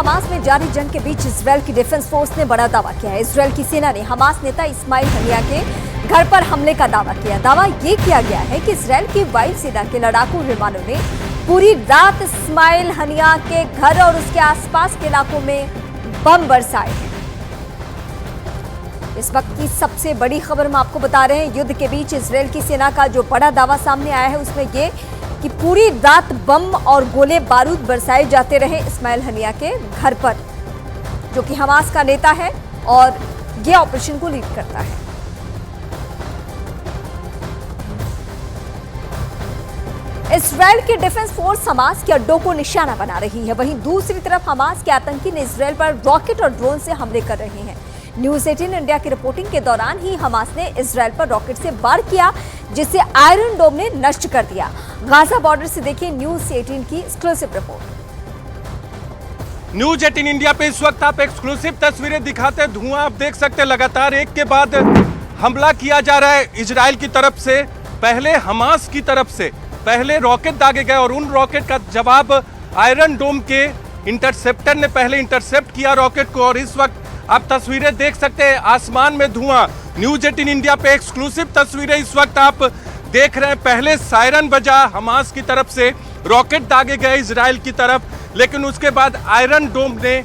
Hamas में जारी जंग के बीच इजरायल की डिफेंस फोर्स ने बड़ा दावा किया है। इजरायल की सेना ने हमास नेता इस्माइल हनिया के घर पर हमले का दावा किया। दावा ये किया गया है कि इजरायल की वायु सेना के लड़ाकू विमानों ने पूरी रात इस्माइल हनिया के घर और उसके आसपास के इलाकों में बम बरसाए हैं। इस वक्त की सबसे बड़ी खबर हम आपको बता रहे हैं। युद्ध के बीच इजरायल की सेना का जो बड़ा दावा सामने आया है उसमें यह कि पूरी रात बम और गोले बारूद बरसाए जाते रहे इस्माइल हनिया के घर पर, जो कि हमास का नेता है और यह ऑपरेशन को लीड करता है। इजरायल की डिफेंस फोर्स हमास के अड्डों को निशाना बना रही है। वहीं दूसरी तरफ हमास के आतंकी ने इजरायल पर रॉकेट और ड्रोन से हमले कर रहे हैं। न्यूज 18 इंडिया की रिपोर्टिंग के दौरान ही हमास ने इजरायल पर रॉकेट से वार किया, जिसे आयरन डोम ने नष्ट कर दिया। गाजा बॉर्डर से देखिए न्यूज 18 की एक्सक्लूसिव रिपोर्ट। न्यूज 18 इंडिया पे इस वक्त आप एक्सक्लूसिव तस्वीरें दिखाते हैं। धुआं आप देख सकते हैं, लगातार एक के बाद हमला किया जा रहा है इजरायल की तरफ से। पहले हमास की तरफ से पहले रॉकेट दागे गए और उन रॉकेट का जवाब आयरन डोम के इंटरसेप्टर ने पहले इंटरसेप्ट किया रॉकेट को। और इस वक्त आप तस्वीरें देख सकते हैं, आसमान में धुआं। न्यूज 18 इंडिया पे एक्सक्लूसिव तस्वीरें इस वक्त आप देख रहे हैं। पहले सायरन बजा हमास की तरफ से, रॉकेट दागे गए इजरायल की तरफ, लेकिन उसके बाद आयरन डोम ने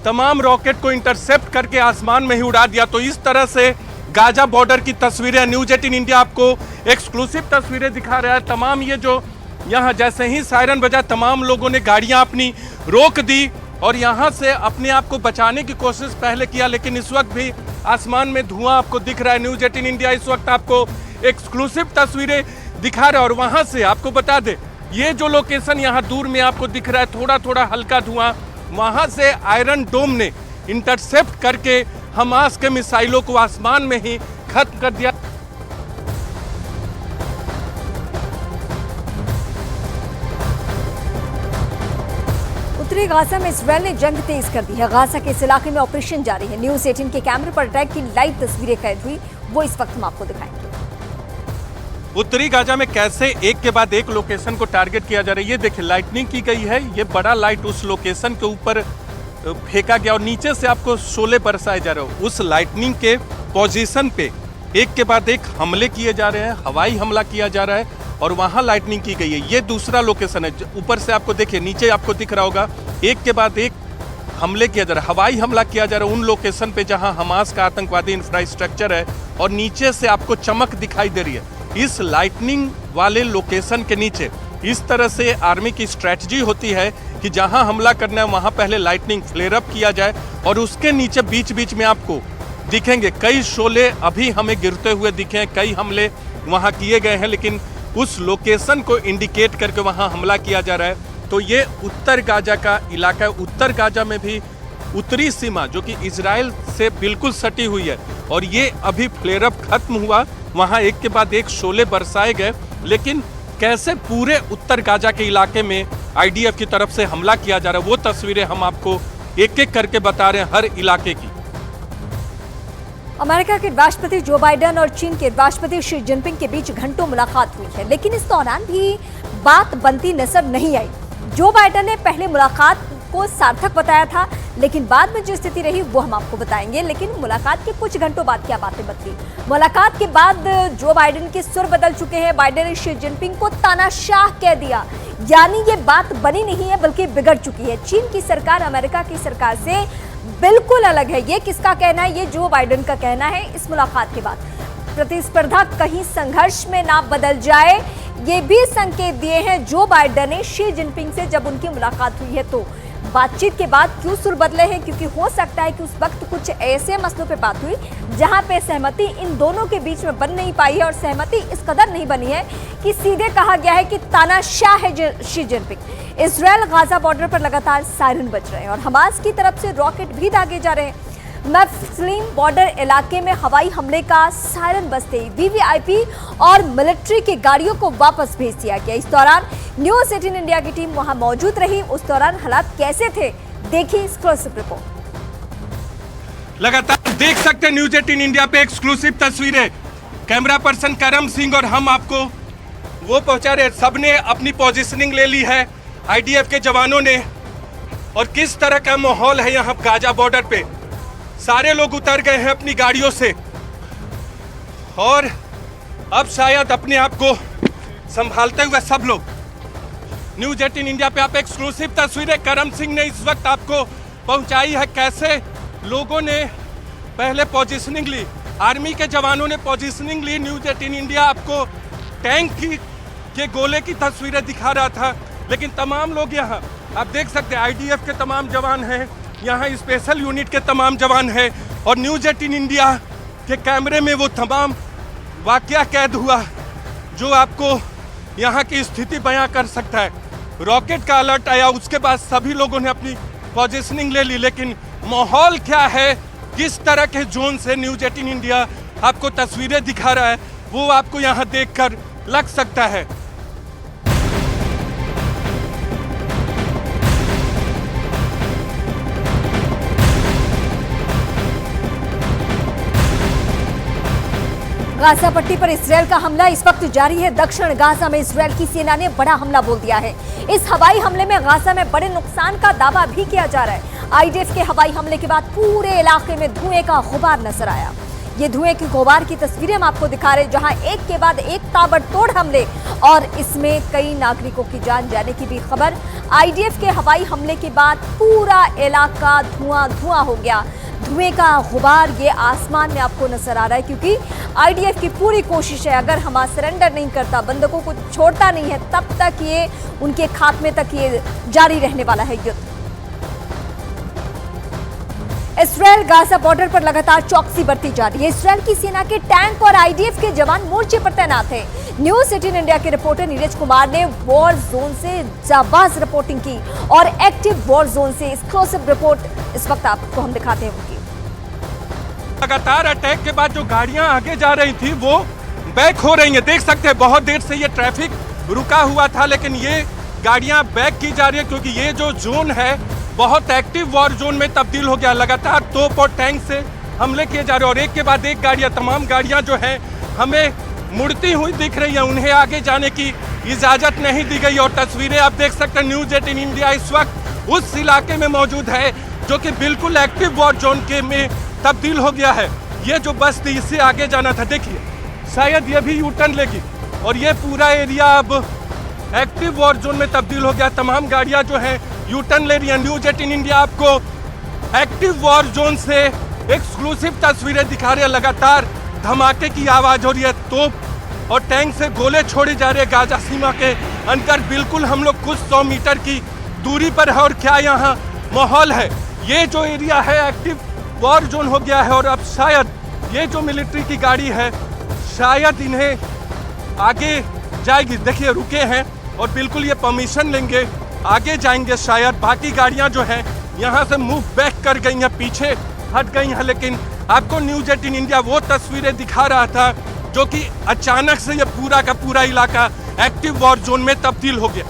तमाम रॉकेट को इंटरसेप्ट करके आसमान में ही उड़ा दिया। तो इस तरह से गाजा बॉर्डर की तस्वीरें न्यूज 18 इंडिया आपको एक्सक्लूसिव तस्वीरें दिखा रहा है। तमाम ये जो यहाँ जैसे ही सायरन बजा, तमाम लोगों ने गाड़ियां अपनी रोक दी और यहाँ से अपने आप को बचाने की कोशिश पहले किया, लेकिन इस वक्त भी आसमान में धुआं आपको दिख रहा है। न्यूज 18 इंडिया इस वक्त आपको एक्सक्लूसिव तस्वीरें दिखा रहा है। और वहाँ से आपको बता दे, ये जो लोकेशन यहाँ दूर में आपको दिख रहा है, थोड़ा थोड़ा हल्का धुआं, वहाँ से आयरन डोम ने इंटरसेप्ट करके हमास के मिसाइलों को आसमान में ही खत्म कर दिया। उत्तरी गाजा में इजरायल ने जंग तेज कर दी है। गाजा के इस इलाके में ऑपरेशन जारी है। न्यूज 18 के कैमरे पर अटैक की लाइव तस्वीरें कैद हुई, वो इस वक्त हम आपको दिखाएंगे। उत्तरी गाजा में कैसे एक के बाद एक लोकेशन को टारगेट किया जा रहा है। ये देखिए, लाइटनिंग की गई है। ये बड़ा लाइट उस लोकेशन के ऊपर फेंका गया और नीचे से आपको शोले बरसाए जा रहे हो। उस लाइटनिंग के पोजीशन पे एक के बाद एक हमले किए जा रहे हैं, हवाई हमला किया जा रहा है और वहां लाइटनिंग की गई है। ये दूसरा लोकेशन है। ऊपर से आपको देखिए, नीचे आपको दिख रहा होगा, एक के बाद एक हमले किया जा रहा है, हवाई हमला किया जा रहा है उन लोकेशन पे जहां हमास का आतंकवादी इंफ्रास्ट्रक्चर है। और नीचे से आपको चमक दिखाई दे रही है। इस लाइटनिंग वाले लोकेशन के नीचे इस तरह से आर्मी की स्ट्रेटजी होती है कि जहां हमला करना है वहां पहले लाइटनिंग फ्लेयर अप किया जाए और उसके नीचे बीच बीच में आपको दिखेंगे कई शोले अभी हमें गिरते हुए दिखे हैं। कई हमले वहां किए गए हैं, लेकिन उस लोकेशन को इंडिकेट करके वहां हमला किया जा रहा है। तो ये उत्तर गाजा का इलाका है। उत्तर गाजा में भी उत्तरी सीमा जो कि इजराइल से बिल्कुल सटी हुई है और ये अभी फ्लेयर अप खत्म हुआ। वहां एक के बाद एक शोले बरसाए गए, लेकिन कैसे पूरे उत्तर गाजा के इलाके में आईडीएफ की तरफ से हमला किया जा रहा है, वो तस्वीरें हम आपको एक एक करके बता रहे हैं हर इलाके की। अमेरिका के राष्ट्रपति जो बाइडेन और चीन के राष्ट्रपति शी जिनपिंग के बीच घंटों मुलाकात हुई है, लेकिन इस दौरान भी बात बनती नजर नहीं आई। जो बाइडेन ने पहले मुलाकात को सार्थक बताया था, लेकिन बाद में जो स्थिति रही वो हम आपको बताएंगे। लेकिन मुलाकात के कुछ घंटों बाद क्या बातें बदली? मुलाकात के बाद जो बाइडेन के सुर बदल चुके हैं। बाइडेन ने शी जिनपिंग को तानाशाह कह दिया, यानी ये बात बनी नहीं है बल्कि बिगड़ चुकी है। चीन की सरकार अमेरिका की सरकार से बिल्कुल अलग है। ये किसका कहना है? ये जो बाइडेन का कहना है। इस मुलाकात के बाद प्रतिस्पर्धा कहीं संघर्ष में ना बदल जाए, ये भी संकेत दिए हैं जो बाइडेन ने शी जिनपिंग से जब उनकी मुलाकात हुई है। तो बातचीत के बाद क्यों सुर बदले हैं? क्योंकि हो सकता है कि उस वक्त कुछ ऐसे मसलों पे बात हुई जहां पे सहमति इन दोनों के बीच में बन नहीं पाई है और सहमति इस कदर नहीं बनी है कि सीधे कहा गया है कि तानाशाह है Xi Jinping. Israel Gaza border पर लगातार सायरन बज रहे हैं और हमास की तरफ से रॉकेट भी दागे जा रहे हैं। मफस्लीम बॉर्डर इलाके में हवाई हमले का सायरन बजते ही वीवीआईपी और मिलिट्री की गाड़ियों को वापस भेज दिया गया। इस दौरान न्यूज 18 इंडिया की टीम वहां मौजूद रही। उस दौरान हालात कैसे थे, देखिए एक्सक्लूसिव रिपोर्ट। लगातार देख सकते हैं न्यूज 18 इंडिया पे एक्सक्लूसिव तस्वीरें। कैमरा पर्सन करम सिंह और हम आपको वो पहुंचा रहे। सबने अपनी पोजीशनिंग ले ली है। आईडीएफ के जवानों ने और किस तरह का माहौल है यहाँ गाजा बॉर्डर पे। सारे लोग उतर गए हैं अपनी गाड़ियों से और अब शायद अपने आप को संभालते हुए सब लोग। न्यूज़ 18 इंडिया पे आप एक्सक्लूसिव तस्वीरें करम सिंह ने इस वक्त आपको पहुंचाई है। कैसे लोगों ने पहले पोजीशनिंग ली, आर्मी के जवानों ने पोजीशनिंग ली। न्यूज़ 18 इंडिया आपको टैंक के गोले की तस्वीरें दिखा रहा था, लेकिन तमाम लोग यहाँ आप देख सकते हैं IDF के तमाम जवान हैं, यहाँ स्पेशल यूनिट के तमाम जवान हैं और न्यूज़ 18 इंडिया के कैमरे में वो तमाम वाकया कैद हुआ जो आपको यहाँ की स्थिति बयां कर सकता है। रॉकेट का अलर्ट आया, उसके बाद सभी लोगों ने अपनी पोजीशनिंग ले ली, लेकिन माहौल क्या है, किस तरह के जोन से न्यूज़ 18 इंडिया आपको तस्वीरें दिखा रहा है, वो आपको यहाँ देखकर लग सकता है। गाजा पट्टी पर इसराइल का हमला इस वक्त जारी है। दक्षिण गाजा में इसराइल की सेना ने बड़ा हमला बोल दिया है। इस हवाई हमले में गाजा में बड़े नुकसान का दावा भी किया जा रहा है। IDF के हवाई हमले के बाद पूरे इलाके में धुएं का गुबार नजर आया। ये धुएं की गुबार की तस्वीरें हम आपको दिखा रहे हैं, जहां एक के बाद एक ताबड़तोड़ हमले और इसमें कई नागरिकों की जान जाने की भी खबर। IDF के हवाई हमले के बाद पूरा इलाका धुआं धुआं हो गया। धुएं का गुबार ये आसमान में आपको नजर आ रहा है, क्योंकि IDF की पूरी कोशिश है, अगर हमास सरेंडर नहीं करता, बंदकों को छोड़ता नहीं है, तब तक ये उनके खात्मे तक ये जारी रहने वाला है युद्ध। इसराइल गाजा बॉर्डर पर लगातार चौकसी बरती जा रही है। इसराइल की सेना के टैंक और IDF के जवान मोर्चे पर तैनात हैं। न्यूज़ 18 इंडिया के रिपोर्टर नीरज कुमार ने वॉर जोन से जाबाज रिपोर्टिंग की और एक्टिव वॉर जोन से एक्सक्लूसिव रिपोर्ट इस वक्त आपको हम दिखाते हैं उनकी। लगातार अटैक के बाद जो गाड़ियां आगे जा रही थी वो बैक हो रही हैं। देख सकते हैं बहुत देर से ये ट्रैफिक रुका हुआ था, लेकिन ये गाड़ियां बैक की जा रही है क्योंकि ये जो जोन है बहुत एक्टिव वॉर जोन में तब्दील हो गया। लगातार तोप और टैंक से हमले किए जा रहे हैं और एक के बाद एक गाड़ियां, तमाम गाड़ियां जो हैं हमें मुड़ती हुई दिख रही हैं। उन्हें आगे जाने की इजाज़त नहीं दी गई और तस्वीरें आप देख सकते हैं। न्यूज़ 18 इंडिया इस वक्त उस इलाके में मौजूद है जो कि बिल्कुल एक्टिव वॉर जोन के में तब्दील हो गया है। ये जो बस थी इससे आगे जाना था, देखिए शायद ये भी यू टर्न लेगी और ये पूरा एरिया अब एक्टिव वॉर जोन में तब्दील हो गया। तमाम गाड़ियां जो हैं यू टर्न ले रही हैं। न्यूज़ 18 इंडिया आपको एक्टिव वॉर जोन से एक्सक्लूसिव तस्वीरें दिखा रहे हैं। लगातार धमाके की आवाज़ हो रही है, तोप और टैंक से गोले छोड़े जा रहे हैं गाजा सीमा के अंदर। बिल्कुल हम लोग कुछ 100 मीटर की दूरी पर है और क्या यहाँ माहौल है। ये जो एरिया है एक्टिव वॉर जोन हो गया है और अब शायद ये जो मिलिट्री की गाड़ी है शायद इन्हें आगे जाएगी। देखिए रुके हैं और बिल्कुल ये परमिशन लेंगे, आगे जाएंगे शायद। बाकी गाड़ियां जो हैं यहाँ से मूव बैक कर गई हैं, पीछे हट गई हैं, लेकिन आपको न्यूज़ 18 इंडिया वो तस्वीरें दिखा रहा था जो कि अचानक से ये पूरा का पूरा इलाका एक्टिव वॉर जोन में तब्दील हो गया।